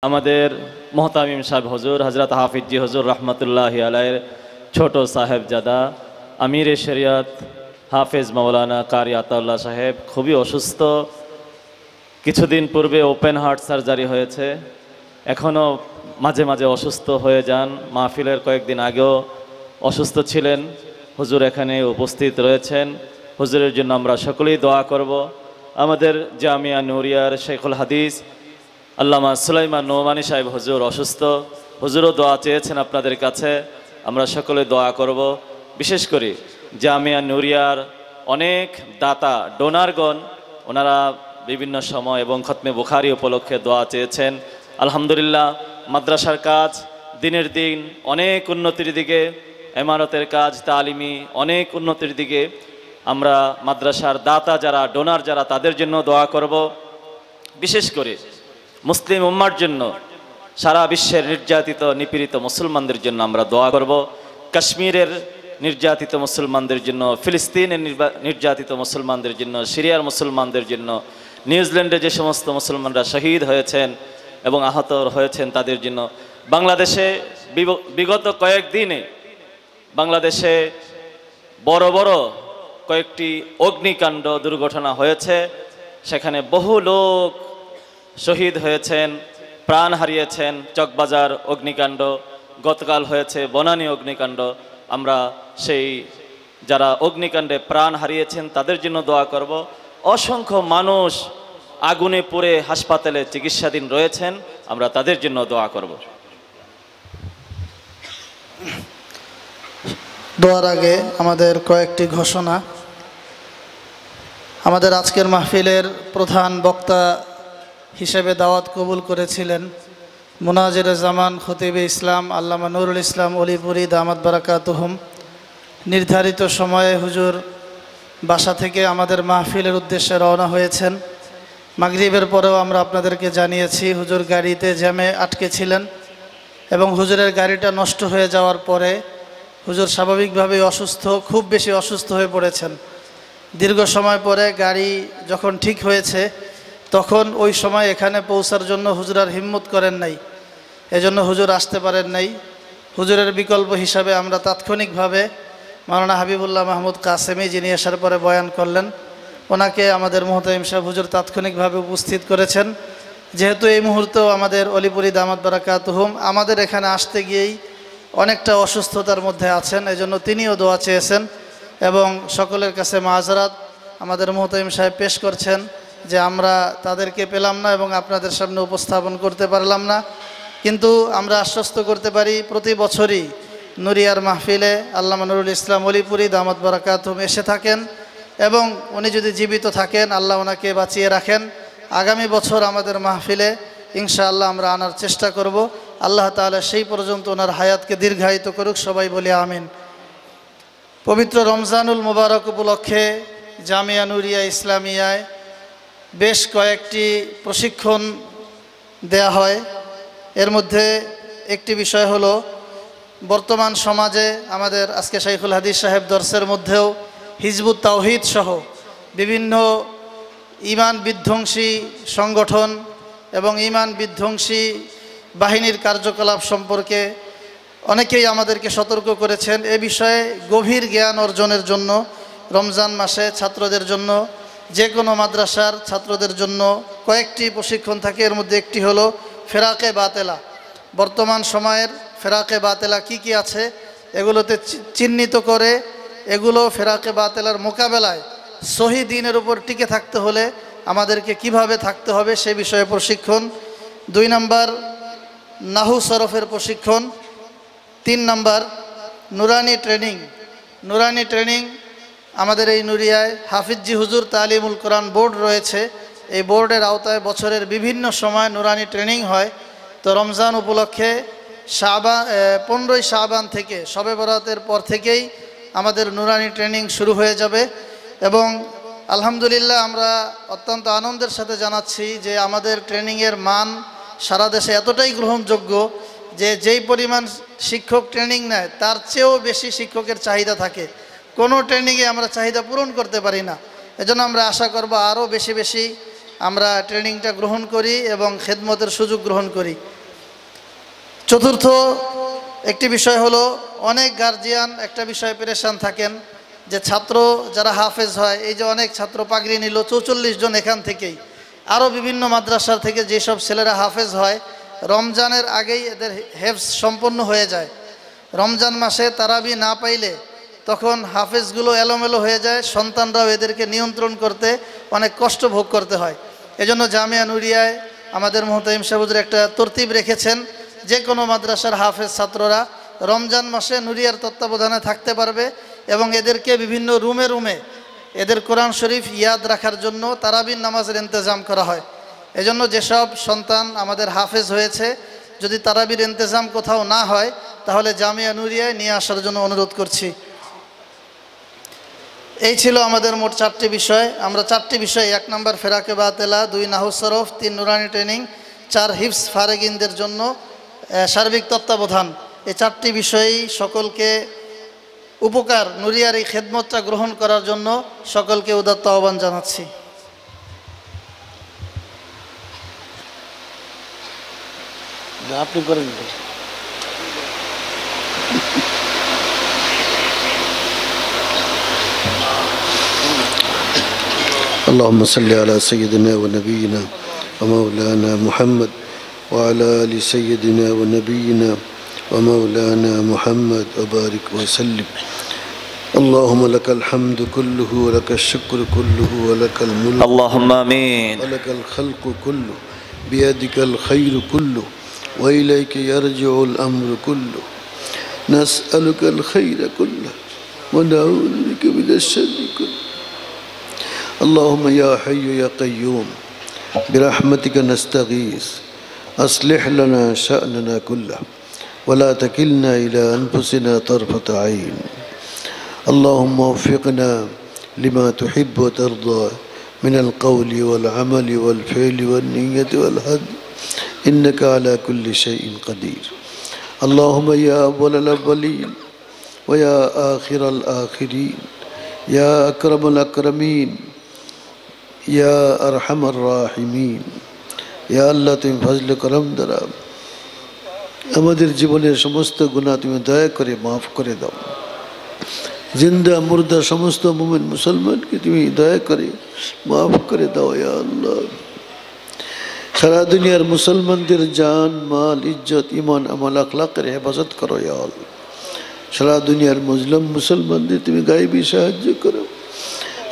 আমাদের মোহতামিম সাহেব হুজুর হযরত হাফিজি হুজুর রহমতুল্লাহি আলাইহির ছোট সাহেবজাদা আমির শরিয়ত হাফেজ মাওলানা কারি আতাউল্লাহ সাহেব খুবই অসুস্থ। কিছুদিন পূর্বে ওপেন হার্ট সার্জারি হয়েছে, এখনও মাঝে মাঝে অসুস্থ হয়ে যান। মাহফিলের কয়েকদিন আগেও অসুস্থ ছিলেন। হুজুর এখানে উপস্থিত রয়েছেন, হুজুরের জন্য আমরা সকলেই দোয়া করব। আমাদের জামিয়া নুরিয়ার শেখুল হাদিস আল্লামা সুলাইমান নোমানী সাহেব হুজুর অসুস্থ, হুজুরও দোয়া চেয়েছেন আপনাদের কাছে, আমরা সকলে দোয়া করব। বিশেষ করে জামিয়া নুরিয়ার অনেক দাতা ডোনারগণ, ওনারা বিভিন্ন সময় এবং খতমে বুখারী উপলক্ষে দোয়া চেয়েছেন। আলহামদুলিল্লাহ, মাদ্রাসার কাজ দিনের দিন অনেক উন্নতির দিকে, ইমারতের কাজ তালিমি অনেক উন্নতির দিকে। আমরা মাদ্রাসার দাতা যারা ডোনার যারা তাদের জন্য দোয়া করব। বিশেষ করে মুসলিম উম্মার জন্য, সারা বিশ্বের নির্যাতিত নিপীড়িত মুসলমানদের জন্য আমরা দোয়া করব। কাশ্মীরের নির্যাতিত মুসলমানদের জন্য, ফিলিস্তিনের নির্যাতিত মুসলমানদের জন্য, সিরিয়ার মুসলমানদের জন্য, নিউজিল্যান্ডে যে সমস্ত মুসলমানরা শহীদ হয়েছেন এবং আহত হয়েছেন তাদের জন্য। বাংলাদেশে বিগত কয়েকদিনে বাংলাদেশে বড় বড় কয়েকটি অগ্নিকাণ্ড দুর্ঘটনা হয়েছে, সেখানে বহু লোক শহীদ হয়েছেন, প্রাণ হারিয়েছেন। চকবাজার অগ্নিকাণ্ড, গতকাল হয়েছে বনানী অগ্নিকাণ্ড। আমরা সেই যারা অগ্নিকাণ্ডে প্রাণ হারিয়েছেন তাদের জন্য দোয়া করব। অসংখ্য মানুষ আগুনে পুড়ে হাসপাতালে চিকিৎসাধীন রয়েছেন, আমরা তাদের জন্য দোয়া করব। দোয়ার আগে আমাদের কয়েকটি ঘোষণা। আমাদের আজকের মাহফিলের প্রধান বক্তা হিসেবে দাওয়াত কবুল করেছিলেন মুনাজিরে জামান খতিবে ইসলাম আল্লামা নুরুল ইসলাম অলিপুরি দামাত বারাকাতুহুম। নির্ধারিত সময়ে হুজুর বাসা থেকে আমাদের মাহফিলের উদ্দেশ্যে রওনা হয়েছেন। মাগরিবের পরেও আমরা আপনাদেরকে জানিয়েছি হুজুর গাড়িতে জ্যামে আটকে ছিলেন এবং হুজুরের গাড়িটা নষ্ট হয়ে যাওয়ার পরে হুজুর স্বাভাবিকভাবেই অসুস্থ, খুব বেশি অসুস্থ হয়ে পড়েছেন। দীর্ঘ সময় পরে গাড়ি যখন ঠিক হয়েছে তখন ওই সময় এখানে পৌঁছার জন্য হুজুর আর হিম্মত করেন নাই, এজন্য হুজুর আসতে পারেন নাই। হুজুরের বিকল্প হিসাবে আমরা তাৎক্ষণিকভাবে মাওলানা হাবিবুল্লাহ মাহমুদ কাসেমি, যিনি আসার পরে বয়ান করলেন, ওনাকে আমাদের মোহতামিম সাহেব হুজুর তাৎক্ষণিকভাবে উপস্থিত করেছেন। যেহেতু এই মুহূর্তেও আমাদের অলিপুরি দামাত বারাকাতুহুম আমাদের এখানে আসতে গিয়েই অনেকটা অসুস্থতার মধ্যে আছেন, এজন্য তিনিও দোয়া চেয়েছেন এবং সকলের কাছে মাযরাত আমাদের মোহতামিম সাহেব পেশ করছেন যে আমরা তাদেরকে পেলাম না এবং আপনাদের সামনে উপস্থাপন করতে পারলাম না। কিন্তু আমরা আশ্বস্ত করতে পারি প্রতি বছরই নুরিয়ার মাহফিলে আল্লামা নুরুল ইসলাম অলিপুরি দামাত বারাকাতুহুম এসে থাকেন এবং উনি যদি জীবিত থাকেন আল্লাহ ওনাকে বাঁচিয়ে রাখেন। আগামী বছর আমাদের মাহফিলে ইনশাআল্লাহ আমরা আনার চেষ্টা করব। আল্লাহ তাআলা সেই পর্যন্ত ওনার হায়াতকে দীর্ঘায়িত করুক, সবাই বলি আমিন। পবিত্র রমজানুল মুবারক উপলক্ষে জামিয়া নুরিয়া ইসলামিয়ায় বেশ কয়েকটি প্রশিক্ষণ দেয়া হয়। এর মধ্যে একটি বিষয় হলো বর্তমান সমাজে আমাদের আজকে শাইখুল হাদিস সাহেব দর্সের মধ্যেও হিজবুত তাওহীদ সহ বিভিন্ন ঈমান বিধ্বংসী সংগঠন এবং ঈমান বিধ্বংসী বাহিনীর কার্যকলাপ সম্পর্কে অনেকেই আমাদেরকে সতর্ক করেছেন। এ বিষয়ে গভীর জ্ঞান অর্জনের জন্য রমজান মাসে ছাত্রদের জন্য, যে কোনো মাদ্রাসার ছাত্রদের জন্য কয়েকটি প্রশিক্ষণ থাকে। এর মধ্যে একটি হলো ফেরাকে বাতেলা। বর্তমান সময়ের ফেরাকে বাতেলা কি কি আছে এগুলোতে চিহ্নিত করে এগুলো ফেরাকে বাতেলার মোকাবেলায় সহি দ্বীনের উপর টিকে থাকতে হলে আমাদেরকে কিভাবে থাকতে হবে সে বিষয়ে প্রশিক্ষণ। 2 নম্বর নাহু সরফের প্রশিক্ষণ। 3 নম্বর নুরানি ট্রেনিং। নুরানি ট্রেনিং আমাদের এই নুরিয়ায় হাফিজি হুজুর তালিমুল কোরআন বোর্ড রয়েছে। এই বোর্ডের আওতায় বছরের বিভিন্ন সময় নুরানি ট্রেনিং হয়। তো রমজান উপলক্ষে 15ই শাবান থেকে শবে বরাতের পর থেকেই আমাদের নুরানি ট্রেনিং শুরু হয়ে যাবে এবং আলহামদুলিল্লাহ আমরা অত্যন্ত আনন্দের সাথে জানাচ্ছি যে আমাদের ট্রেনিংয়ের মান সারা দেশে এতটাই গ্রহণযোগ্য যে যেই পরিমাণ শিক্ষক ট্রেনিং নেয় তার চেয়েও বেশি শিক্ষকের চাহিদা থাকে। কোনো ট্রেনিংয়ে আমরা চাহিদা পূরণ করতে পারি না। এজন্য আমরা আশা করব আরও বেশি বেশি আমরা ট্রেনিংটা গ্রহণ করি এবং খেদমতের সুযোগ গ্রহণ করি। চতুর্থ একটি বিষয় হলো, অনেক গার্জিয়ান একটা বিষয়ে পেরেশান থাকেন যে ছাত্র যারা হাফেজ হয়, এই যে অনেক ছাত্র পাগড়ি নিল 44 জন এখান থেকেই, আরও বিভিন্ন মাদ্রাসার থেকে যেসব ছেলেরা হাফেজ হয় রমজানের আগেই এদের হেফজ সম্পন্ন হয়ে যায়। রমজান মাসে তারাবি না পাইলে তখন হাফেজগুলো এলোমেলো হয়ে যায়, সন্তানরাও এদেরকে নিয়ন্ত্রণ করতে অনেক কষ্ট ভোগ করতে হয়। এজন্য জামিয়া নুরিয়ায় আমাদের মুহতামিম সাহেব হুজুর একটা তরতিব রেখেছেন, যে কোনো মাদ্রাসার হাফেজ ছাত্ররা রমজান মাসে নুরিয়ার তত্ত্বাবধানে থাকতে পারবে এবং এদেরকে বিভিন্ন রুমে রুমে এদের কোরআন শরীফ ইয়াদ রাখার জন্য তারাবির নামাজের ইন্তজাম করা হয়। এজন্য যেসব সন্তান আমাদের হাফেজ হয়েছে, যদি তারাবির ইন্তজাম কোথাও না হয় তাহলে জামিয়া নুরিয়ায় নিয়ে আসার জন্য অনুরোধ করছি। এই ছিল আমাদের মোট 4টি বিষয়। আমরা 4টি বিষয়, 1 নম্বর ফেরাকে বাতেলা, 2 নাহু সরফ, 3 নুরানি ট্রেনিং, 4 হিফজ ফারেগিনদের জন্য সার্বিক তত্ত্বাবধান, এই 4টি বিষয়ই সকলকে উপকার, নুরিয়ার এই খেদমতটা গ্রহণ করার জন্য সকলকে উদাত্ত আহ্বান জানাচ্ছি। আপনি করেন। اللهم صل على سيدنا ونبينا ومولانا محمد وعلى آل سيدنا ونبينا ومولانا محمد وبارك وسلم. اللهم لك الحمد كله ولك الشكر كله ولك الملك اللهم آمين. ولك الخلق كله بيدك الخير كله وإليك يرجع الأمر كله. نسألك الخير كله ونعوذ بك من الشر كله. اللهم يا حي يا قيوم برحمتك نستغيث أصلح لنا شأننا كله ولا تكلنا إلى أنفسنا طرفة عين. اللهم وفقنا لما تحب وترضى من القول والعمل والفعل والنية والهدي إنك على كل شيء قدير. اللهم يا أول الأولين ويا آخر الآخرين يا أكرم الأكرمين يا أرحم الراحمين يا الله তুমি ফজল করম দ্বারা আমাদের জীবনের সমস্ত গুনাহ তুমি দয়া করে মাফ করে দাও। জিন্দা মুর্দা সমস্ত মুমিন মুসলমানকে তুমি দয়া করে মাফ করে দাও ইয়া আল্লাহ। সারা দুনিয়ার মুসলমানদের জান মাল ইজ্জত ইমান আমল আখলাকের হেফাজত করো ইয়া আল্লাহ। সারা দুনিয়ার মুসলিম মুসলমানদের তুমি গায়েবী সাহায্য করো।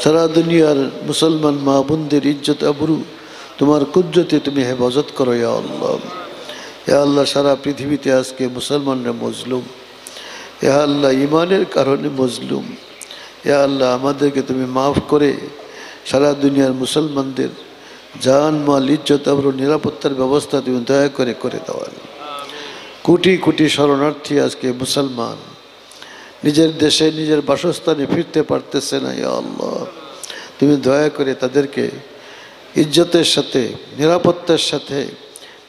সারা দুনিয়ার মুসলমান মা বোনদের ইজ্জত আবরু তোমার কুদরতে তুমি হেফাজত করো ইয়া আল্লাহ। ইয়া আল্লাহ, সারা পৃথিবীতে আজকে মুসলমানরা মজলুম, ইয়া আল্লাহ ইমানের কারণে মজলুম। ইয়া আল্লাহ, আমাদেরকে তুমি মাফ করে সারা দুনিয়ার মুসলমানদের জান মাল ইজ্জত আবরু নিরাপত্তার ব্যবস্থা তুমি দয়া করে করে দাও। কোটি কোটি শরণার্থী আজকে মুসলমান নিজের দেশে নিজের বাসস্থানে ফিরতে পারতেছে না। ইয়া আল্লাহ, তুমি দয়া করে তাদেরকে ইজ্জতের সাথে নিরাপত্তার সাথে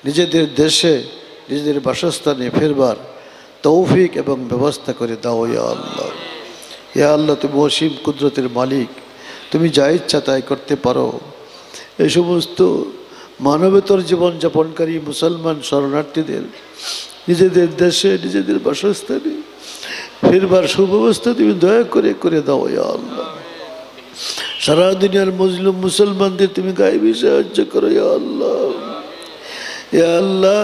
নিজেদের দেশে নিজেদের বাসস্থানে ফিরবার তৌফিক এবং ব্যবস্থা করে দাও ইয়া আল্লাহ। ইয়া আল্লাহ, তুমি অসীম কুদরতের মালিক, তুমি যা ইচ্ছা তাই করতে পারো। এই সমস্ত মানবেতর জীবনযাপনকারী মুসলমান শরণার্থীদের নিজেদের দেশে নিজেদের বাসস্থানে ফিরবার সুব্যবস্থা তুমি দয়া করে করে দাও ইয়া আল্লাহ। সারা দুনিয়ার মজলুম মুসলমানদের তুমি গায়েবী সাহায্য করো ইয়া আল্লাহ। ইয়া আল্লাহ,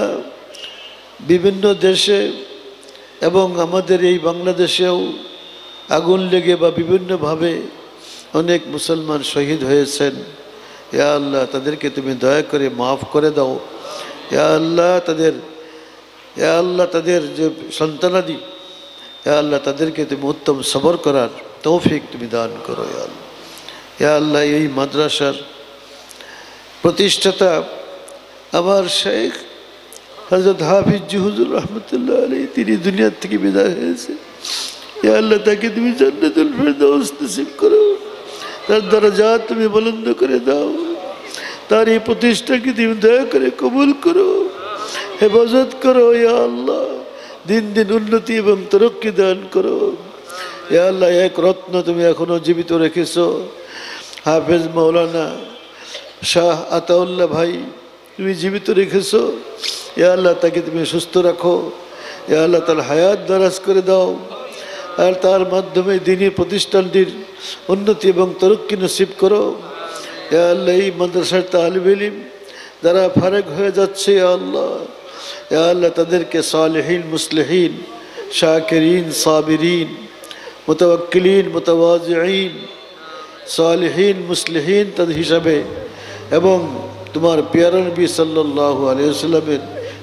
বিভিন্ন দেশে এবং আমাদের এই বাংলাদেশেও আগুন লেগে বা বিভিন্নভাবে অনেক মুসলমান শহীদ হয়েছেন। ইয়া আল্লাহ, তাদেরকে তুমি দয়া করে মাফ করে দাও। ইয়া আল্লাহ, তাদের যে সন্তানাদি, ইয়া আল্লাহ, তাদেরকে তুমি উত্তম সবর করার তৌফিক তুমি দান করো ইয়া আল্লাহ। ইয়া আল্লাহ, এই মাদ্রাসার প্রতিষ্ঠাতা আমার শেখ হযরত হাফিজ হুজুর রহমতুল্লাহ আলাইহি, তিনি দুনিয়া থেকে বিদায় হয়েছে। ইয়া আল্লাহ, তাকে তুমি জান্নাতুল ফেরদাউস নসিব করো, তার দরজাত তুমি বুলন্দ করে দাও, তার এই প্রতিষ্ঠাকে তুমি দয়া করে কবুল করো, হেফাজত করো ইয়া আল্লাহ। দিন দিন উন্নতি এবং তরক্কি দান করো ইয়া আল্লাহ। এক রত্ন তুমি এখনো জীবিত রেখেছো, হাফেজ মাওলানা শাহ আতাউল্লাহ ভাই তুমি জীবিত রেখেছো, ইয়া আল্লাহ তাকে তুমি সুস্থ রাখো, ইয়া আল্লাহ তার হায়াত দারাজ করে দাও, আর তার মাধ্যমে দ্বীনি প্রতিষ্ঠানটির উন্নতি এবং তরক্কি নসিব করো। ইয়া আল্লাহ এই মাদ্রাসার তালিব ইলম যারা ফারেক হয়ে যাচ্ছে, ইয়া আল্লাহ তাদেরকে সালেহিন মুসলিহিন শাকিরিন সাবিরিন মুতাওয়াক্কিলিন মুতাওয়াজিঈন সালেহিন মুসলিহিন তাদের হিসাবে এবং তোমার পিয়ারা নবী সাল্লাল্লাহু আলাইহি ওয়াসাল্লামের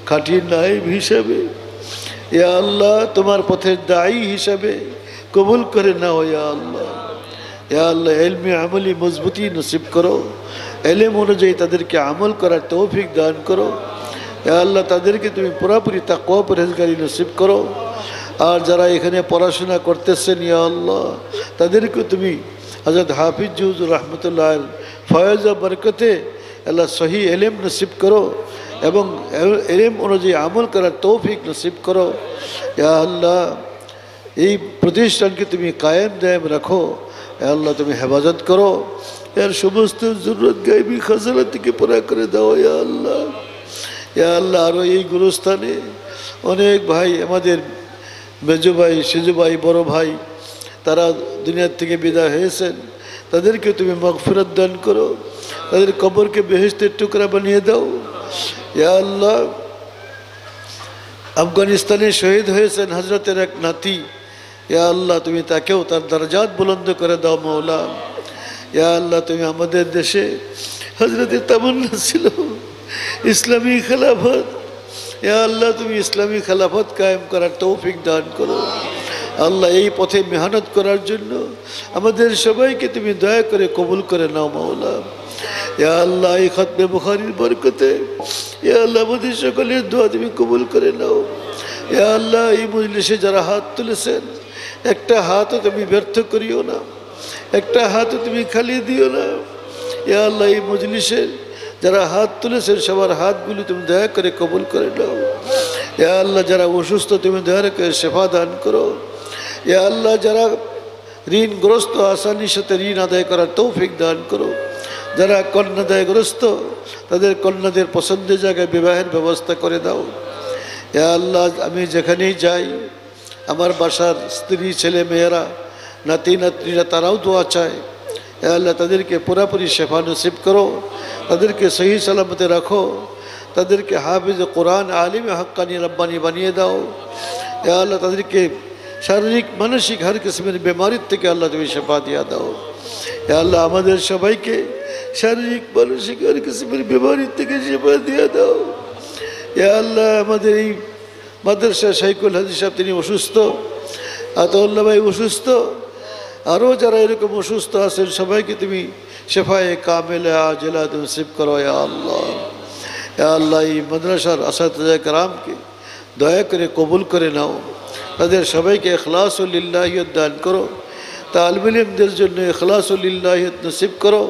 খাঁটি নায়েব হিসাবে, ইয়া আল্লাহ তোমার পথের দায়ী হিসাবে কবুল করে নাও। ইয়া আল্লাহ ইলমে আমলি মজবুতি নসিব করো, ইলম অনুযায়ী তাদেরকে আমল করার তৌফিক দান করো। ইয়া আল্লাহ তাদেরকে তুমি পুরোপুরি তাকওয়া পরহেজগারি নসিব করো। আর যারা এখানে পড়াশোনা করতেছেন, ইয়া আল্লাহ তাদেরকে তুমি হযরত হাফিজ হুজুর রহমতুল্লাহ ফয়েজ ও বরকতে আল্লাহ সহি ইলম নসিব করো এবং ইলম অনুযায়ী আমল করার তৌফিক নসিব করো। ইয়া আল্লাহ এই প্রতিষ্ঠানকে তুমি কায়েম দায়েম রাখো। ইয়া আল্লাহ তুমি হেফাজত করো, এর সমস্ত জরুরত গায়বী খাজানা থেকে পুরা করে দাও। ইয়া আল্লাহ আরও এই গুরুস্থানে অনেক ভাই, আমাদের মেজো ভাই, সেজো ভাই, বড় ভাই, তারা দুনিয়ার থেকে বিদায় হয়েছেন, তাদেরকে তুমি মাগফিরাত দান করো, তাদের কবরকে বেহেশতের টুকরা বানিয়ে দাও। ইয়া আল্লাহ আফগানিস্তানে শহীদ হয়েছেন হজরতের এক নাতি, ইয়া আল্লাহ তুমি তাকেও তার দরজাত বুলন্দ করে দাও মওলা। ইয়া আল্লাহ তুমি আমাদের দেশে হজরতের তামান্না ছিল ইসলামী খেলাফত, ইয়া আল্লাহ তুমি ইসলামী খেলাফত কায়েম করার তৌফিক দান করো। আল্লাহ এই পথে মেহনত করার জন্য আমাদের সবাইকে তুমি দয়া করে কবুল করে নাও মওলা। ইয়া আল্লাহ এই খতমে বুখারীর বরকতে ইয়া আল্লাহ আমাদের সকলের দোয়া তুমি কবুল করে নাও। ইয়া আল্লাহ এই মজলিসে যারা হাত তুলেছেন, একটা হাতও তুমি ব্যর্থ করিও না, একটা হাতও তুমি খালি দিও না। ইয়া আল্লাহ এই মজলিসে যারা হাত তুলেছেন সবার হাতগুলি তুমি দয়া করে কবুল করে নাও। ইয়া আল্লাহ যারা অসুস্থ তুমি দয়া করে শেফা দান করো। ইয়া আল্লাহ যারা ঋণগ্রস্ত আসানির সাথে ঋণ আদায় করার তৌফিক দান করো। যারা কন্যাদায়গ্রস্ত তাদের কন্যাদের পছন্দের জায়গায় বিবাহের ব্যবস্থা করে দাও। ইয়া আল্লাহ আমি যেখানেই যাই আমার বাসার স্ত্রী ছেলে মেয়েরা নাতি নাতনিরা তারাও দোয়া চায়। ইয়া আল্লাহ তাদেরকে পুরাপুরি শেফা নসিব করো, তাদেরকে সহি সালামতে রাখো, তাদেরকে হাফিজ কোরআন আলিমে হাক্কানি রব্বানি বানিয়ে দাও। ইয়া আল্লাহ তাদেরকে শারীরিক মানসিক হর কিসমের বিমারির থেকে আল্লাহ তুমি শেফা দিয়া দাও। ইয়া আল্লাহ আমাদের সবাইকে শারীরিক মানসিক হর কিসমের বিমারির থেকে শেফা দিয়া দাও। ইয়া আল্লাহ আমাদের এই মাদ্রাসা শাইখুল হাদিস সাহেব তিনি অসুস্থ, আতাউল্লাহ ভাই অসুস্থ, আরও যারা এরকম অসুস্থ আছেন সবাইকে তুমি শেফায়ে কামেলা আজলা নসিব করো। ইয়া আল্লাহ এই মাদ্রাসার আসাতিজা কেরামকে দয়া করে কবুল করে নাও, তাদের সবাইকে ইখলাসুল লিল্লাহিয়ত দান করো, তালিব ইলমদের জন্য ইখলাসুল লিল্লাহিয়ত নসিব করো।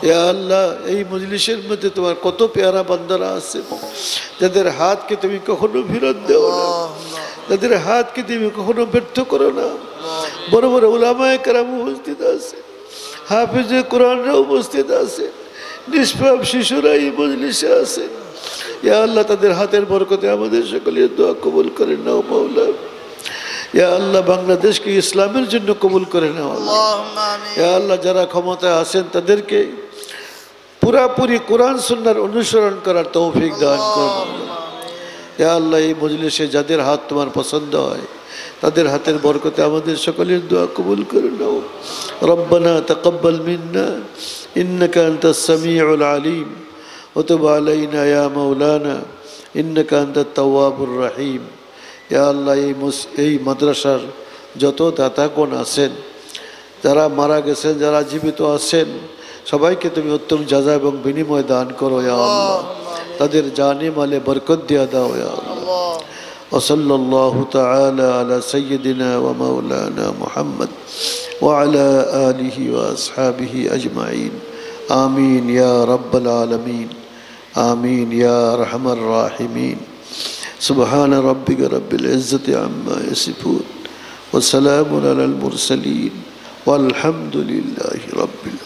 ইয়া আল্লাহ এই মজলিসের মধ্যে তোমার কত পেয়ারা বান্দারা আছে যাদের হাতকে তুমি কখনো ফেরত দেও না, তাদের হাতকে তুমি কখনো ব্যর্থ করো না। বড় বড় উলামায়ে কেরাম উপস্থিত আছে, হাফিজে কোরআনরা উপস্থিত আছে, নিষ্পাপ শিশুরা এই মজলিসে আছে। ইয়া আল্লাহ তাদের হাতের বরকতে আমাদের সকলের দোয়া কবুল করে নাও মাওলা। ইয়া আল্লাহ বাংলাদেশকে ইসলামের জন্য কবুল করে নাও। ইয়া আল্লাহ যারা ক্ষমতায় আছেন তাদেরকে পুরাপুরি কোরআন সুন্নাহর অনুসরণ করার তৌফিক দান করুন। ইয়া আল্লাহ এই মজলিসে যাদের হাত তোমার পছন্দ হয় তাদের হাতের বরকতে আমাদের সকলের দোয়া কবুল করে নাও। রব্বানা তাকাব্বাল মিন্না ইন্নাকা আনতাস সামিউল আলিম ওয়া তুব আলাইনা ইয়া মাওলানা ইন্নাকা আনতাত তাওয়াবুর রহিম। ইয়া আল্লাহ এই মাদ্রাসার যত দাতাগণ আছেন, যারা মারা গেছেন, যারা জীবিত আছেন, সবাইকে তুমি উত্তম জাযা এবং বিনিময় দান করো। ইয়া আল্লাহ তাদের জানে মালে বরকত দিয়া দাও। ইয়া আল্লাহ وصلى الله تعالى على سيدنا ومولانا محمد وعلى آله وأصحابه أجمعين آمين يا رب العالمين آمين يا أرحم الراحمين سبحان ربك رب العزة عما يصفون وسلام على المرسلين والحمد لله رب العالمين.